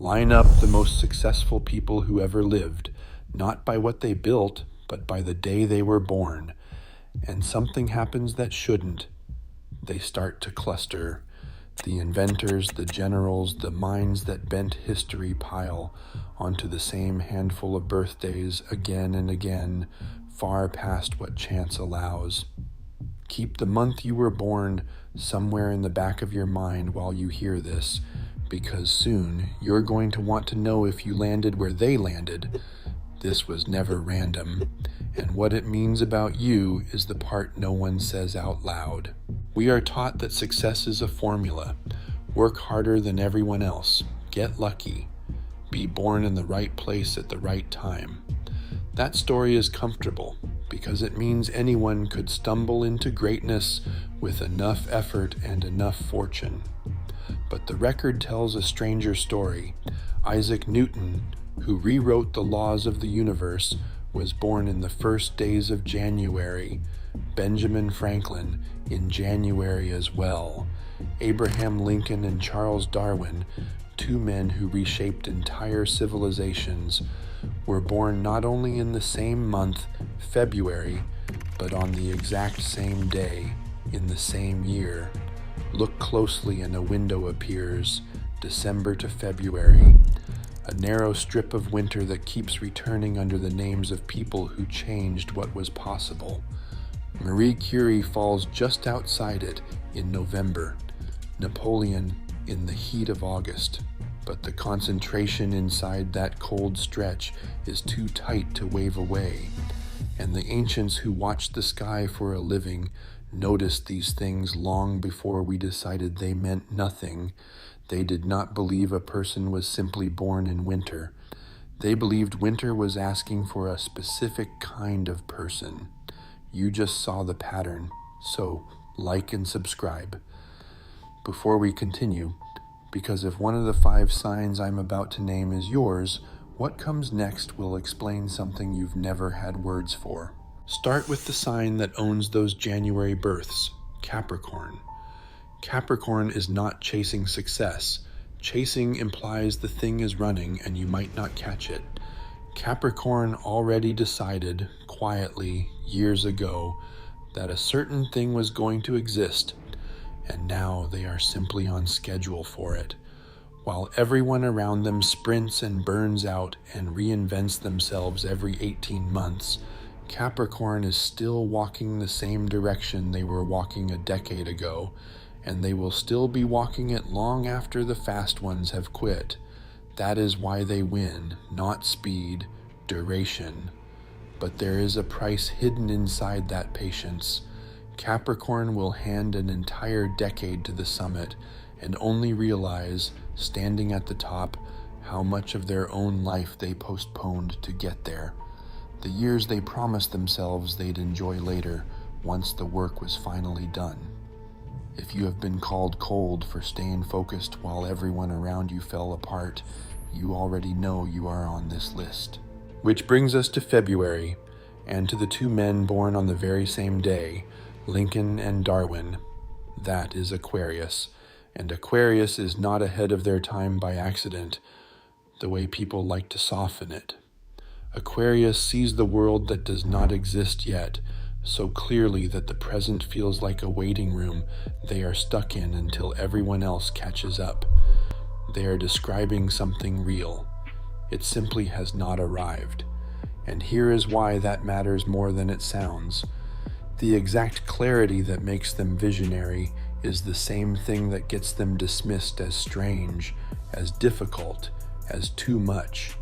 Line up the most successful people who ever lived, not by what they built, but by the day they were born. And something happens that shouldn't. They start to cluster. The inventors, the generals, the minds that bent history pile onto the same handful of birthdays again and again, far past what chance allows. Keep the month you were born somewhere in the back of your mind while you hear this, because soon you're going to want to know if you landed where they landed. This was never random, and what it means about you is the part no one says out loud. We are taught that success is a formula. Work harder than everyone else. Get lucky. Be born in the right place at the right time. That story is comfortable because it means anyone could stumble into greatness with enough effort and enough fortune. But the record tells a stranger story. Isaac Newton, who rewrote the laws of the universe, was born in the first days of January. Benjamin Franklin in January as well. Abraham Lincoln and Charles Darwin, two men who reshaped entire civilizations, were born not only in the same month, February, but on the exact same day, in the same year. Look closely and a window appears, December to February. A narrow strip of winter that keeps returning under the names of people who changed what was possible. Marie Curie falls just outside it in November. Napoleon in the heat of August. But the concentration inside that cold stretch is too tight to wave away. And the ancients who watched the sky for a living noticed these things long before we decided they meant nothing. They did not believe a person was simply born in winter. They believed winter was asking for a specific kind of person. You just saw the pattern, so like and subscribe. Before we continue, because if one of the 5 signs I'm about to name is yours, what comes next will explain something you've never had words for. Start with the sign that owns those January births, Capricorn. Capricorn is not chasing success. Chasing implies the thing is running and you might not catch it. Capricorn already decided, quietly, years ago, that a certain thing was going to exist, and now they are simply on schedule for it. While everyone around them sprints and burns out and reinvents themselves every 18 months, Capricorn is still walking the same direction they were walking a decade ago, and they will still be walking it long after the fast ones have quit. That is why they win, not speed, duration. But there is a price hidden inside that patience. Capricorn will hand an entire decade to the summit and only realize, standing at the top, how much of their own life they postponed to get there. The years they promised themselves they'd enjoy later, once the work was finally done. If you have been called cold for staying focused while everyone around you fell apart, you already know you are on this list. Which brings us to February, and to the 2 men born on the very same day, Lincoln and Darwin. That is Aquarius, and Aquarius is not ahead of their time by accident, the way people like to soften it. Aquarius sees the world that does not exist yet, so clearly that the present feels like a waiting room they are stuck in until everyone else catches up. They are describing something real. It simply has not arrived. And here is why that matters more than it sounds. The exact clarity that makes them visionary is the same thing that gets them dismissed as strange, as difficult, as too much.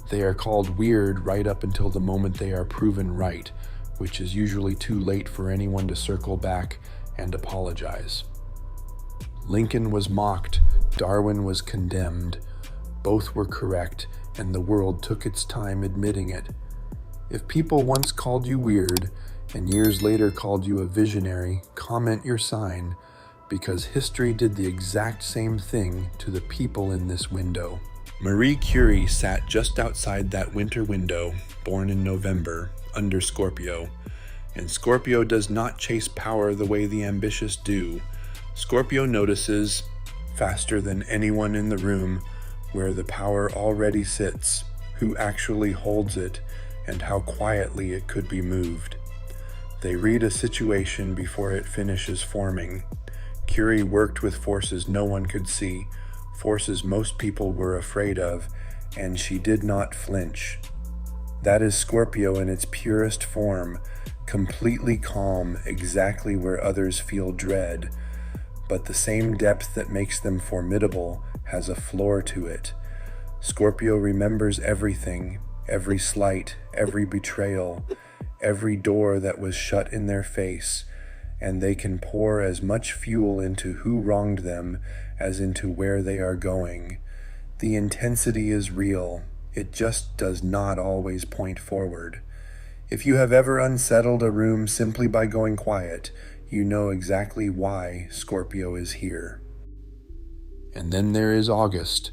They are called weird right up until the moment they are proven right, which is usually too late for anyone to circle back and apologize. Lincoln was mocked, Darwin was condemned. Both were correct, and the world took its time admitting it. If people once called you weird, and years later called you a visionary, comment your sign, because history did the exact same thing to the people in this window. Marie Curie sat just outside that winter window, born in November, under Scorpio. And Scorpio does not chase power the way the ambitious do. Scorpio notices, faster than anyone in the room, where the power already sits, who actually holds it, and how quietly it could be moved. They read a situation before it finishes forming. Curie worked with forces no one could see, forces most people were afraid of, and she did not flinch. That is Scorpio in its purest form, completely calm exactly where others feel dread, but the same depth that makes them formidable has a floor to it. Scorpio remembers everything, every slight, every betrayal, every door that was shut in their face, and they can pour as much fuel into who wronged them as into where they are going. The intensity is real. It just does not always point forward. If you have ever unsettled a room simply by going quiet, you know exactly why Scorpio is here. And then there is August,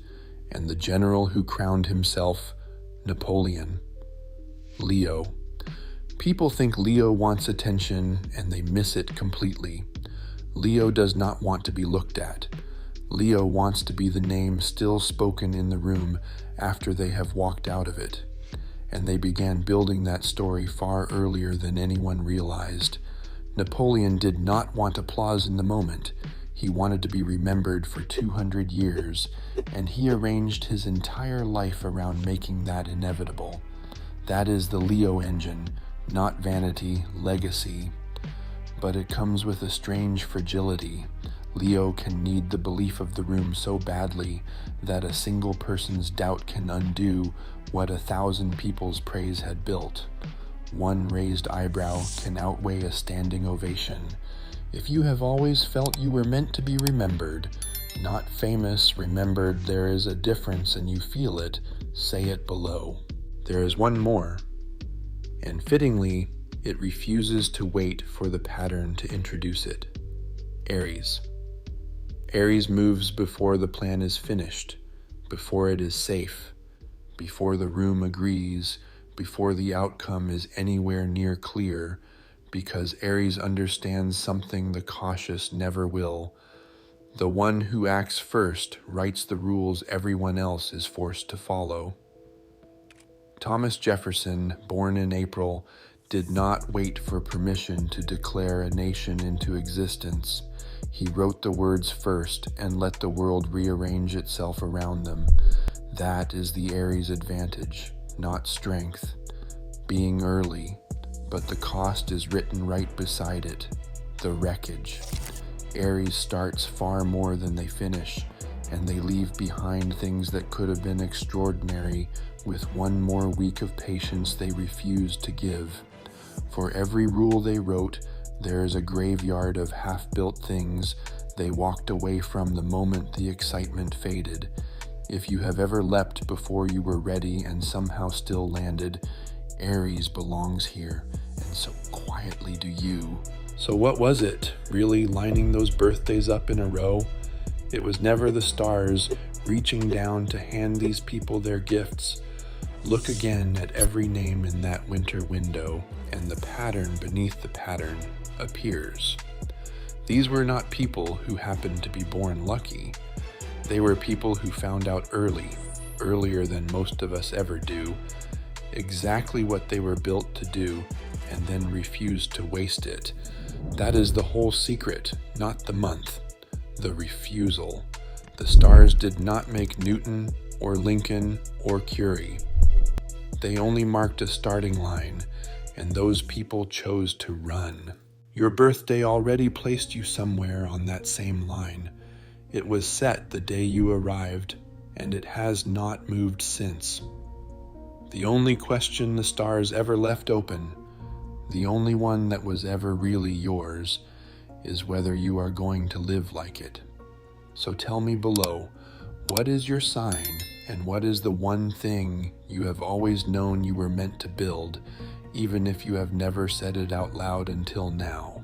and the general who crowned himself Napoleon. Leo. People think Leo wants attention, and they miss it completely. Leo does not want to be looked at. Leo wants to be the name still spoken in the room after they have walked out of it. And they began building that story far earlier than anyone realized. Napoleon did not want applause in the moment. He wanted to be remembered for 200 years, and he arranged his entire life around making that inevitable. That is the Leo engine, not vanity, legacy. But it comes with a strange fragility. Leo can need the belief of the room so badly that a single person's doubt can undo what 1,000 people's praise had built. One raised eyebrow can outweigh a standing ovation. If you have always felt you were meant to be remembered, not famous, remembered, there is a difference and you feel it, say it below. There is one more, and fittingly, it refuses to wait for the pattern to introduce it. Aries. Aries moves before the plan is finished, before it is safe, before the room agrees, before the outcome is anywhere near clear, because Aries understands something the cautious never will. The one who acts first writes the rules everyone else is forced to follow. Thomas Jefferson, born in April, did not wait for permission to declare a nation into existence. He wrote the words first and let the world rearrange itself around them. That is the Aries advantage, not strength. Being early, but the cost is written right beside it, the wreckage. Aries starts far more than they finish, and they leave behind things that could have been extraordinary with one more week of patience they refused to give. For every rule they wrote, there is a graveyard of half-built things they walked away from the moment the excitement faded. If you have ever leapt before you were ready and somehow still landed, Aries belongs here, and so quietly do you. So what was it, really lining those birthdays up in a row? It was never the stars reaching down to hand these people their gifts. Look again at every name in that winter window, and the pattern beneath the pattern appears. These were not people who happened to be born lucky. They were people who found out early, earlier than most of us ever do, exactly what they were built to do, and then refused to waste it. That is the whole secret, not the month, the refusal. The stars did not make Newton or Lincoln or Curie. They only marked a starting line, and those people chose to run. Your birthday already placed you somewhere on that same line. It was set the day you arrived, and it has not moved since. The only question the stars ever left open, the only one that was ever really yours, is whether you are going to live like it. So tell me below, what is your sign, and what is the one thing you have always known you were meant to build, even if you have never said it out loud until now?